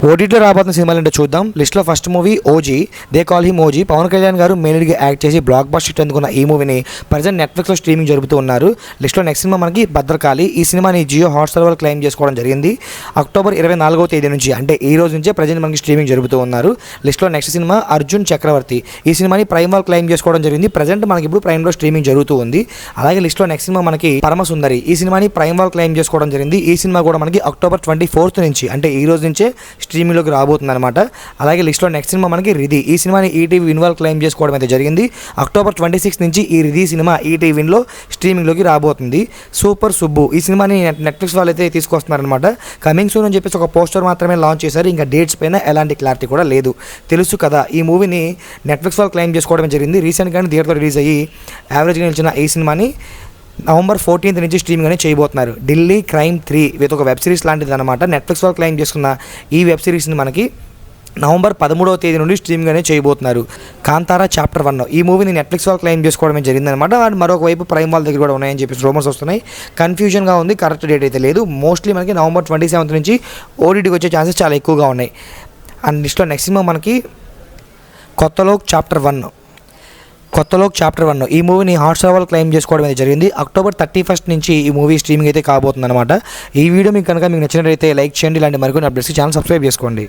ఓటీటీలో రాబోతున్న సినిమాలు ఏంటో చూద్దాం. లిస్ట్లో first movie OG, they call him OG. Pavan Kalyan గారు మెయిన్ లీడ్గా యాక్ట్ చేసి బ్లాక్ బస్టర్ హిట్ అందుకున్న ఈ మూవీని ప్రజెంట్ నెట్ఫ్లిక్స్లో స్ట్రీమింగ్ జరుపుతూ ఉన్నారు. లిస్ట్లో నెక్స్ట్ సినిమా మనకి భద్రకాళి. ఈ సినిమాని జియో హాట్స్టార్ వాళ్ళు క్లెయిమ్ చేసుకోవడం జరిగింది. అక్టోబర్ 24వ తేదీ నుంచి, అంటే ఈ రోజు నుంచే ప్రజెంట్ మనకి స్ట్రీమింగ్ జరుపుతూ ఉన్నారు. లిస్ట్లో నెక్స్ట్ సినిమా అర్జున్ చక్రవర్తి. ఈ సినిమాని ప్రైమ్ వాళ్ళు క్లెయిమ్ చేసుకోవడం జరిగింది. ప్రజెంట్ మనకి ఇప్పుడు ప్రైమ్లో స్ట్రీమింగ్ జరుగుతూ ఉంది. అలాగే లిస్ట్లో నెక్స్ట్ సినిమా మనకి పరమసుందరి. ఈ సినిమాని ప్రైమ్ వాళ్ళు క్లెయిమ్ చేసుకోవడం జరిగింది. ఈ సినిమా కూడా మనకి అక్టోబర్ 24th నుంచి, అంటే ఈ రోజు నుంచే స్ట్రీమింగ్లోకి రాబోతుంది అనమాట. అలాగే లిస్ట్లో నెక్స్ట్ సినిమా మనకి రిధి. ఈ సినిమాని ఈటీవీ విన్ వాళ్ళు క్లెయిమ్ చేసుకోవడం అయితే జరిగింది. అక్టోబర్ 26 నుంచి ఈ రిధి సినిమా ఈటీవీ విన్లో స్ట్రీమింగ్లోకి రాబోతుంది. సూపర్ సుబ్బు. ఈ సినిమాని నెట్ఫ్లిక్స్ వాళ్ళు అయితే తీసుకొస్తున్నారనమాట. కమింగ్ సూన్ అని చెప్పేసి ఒక పోస్టర్ మాత్రమే లాంచ్ చేశారు. ఇంకా డేట్స్ పైన ఎలాంటి క్లారిటీ కూడా లేదు. తెలుసు కదా, ఈ మూవీని నెట్ఫ్లిక్స్ వాళ్ళు క్లెయిమ్ చేసుకోవడం జరిగింది. రీసెంట్గానే థియేటర్లో రిలీజ్ అయ్యి యావరేజ్గా నిలిచిన ఈ సినిమాని నవంబర్ 14th నుంచి స్ట్రీమింగ్ అనేది చేయబోతున్నారు. ఢిల్లీ క్రైమ్ 3 విత్ ఒక వెబ్ సిరీస్ లాంటిది అనమాట. నెట్ఫ్లిక్స్ వాళ్ళు క్లెయిమ్ చేసుకున్న ఈ వెబ్ సిరీస్ని మనకి నవంబర్ 13వ తేదీ నుండి స్ట్రీమింగ్ అనేది చేయబోతున్నారు. కాంతారా చాప్టర్ 1. ఈ మూవీని నెట్ఫ్లిక్స్ వాళ్ళు క్లెయిమ్ చేసుకోవడమే జరిగిందనమాట. అండ్ మరొక వైపు ప్రైమ్ వాళ్ళ దగ్గర కూడా ఉన్నాయని చెప్పేసి రూమర్స్ వస్తున్నాయి. కన్ఫ్యూజన్గా ఉంది, కరెక్ట్ డేట్ అయితే లేదు. మోస్ట్లీ మనకి నవంబర్ 27th నుంచి ఓటీటీకి వచ్చే ఛాన్సెస్ చాలా ఎక్కువగా ఉన్నాయి. అండ్ లిస్ట్లో నెక్స్ట్ సినిమా మనకి కొత్తలోక్ చాప్టర్ 1. ఈ మూవీని హాట్స్టార్ వాళ్ళు క్లెయిమ్ చేసుకోవడం అయితే జరిగింది. అక్టోబర్ 31st నుంచి ఈ మూవీ స్ట్రీమింగ్ అయితే కాబోతుంది అనమాట. ఈ వీడియో మీకు కనుక మీకు నచ్చినట్లయితే లైక్ చేయండి. ఇలాంటి మరికొన్ని అప్డేట్స్ ఛానల్ సబ్స్క్రైబ్ చేసుకోండి.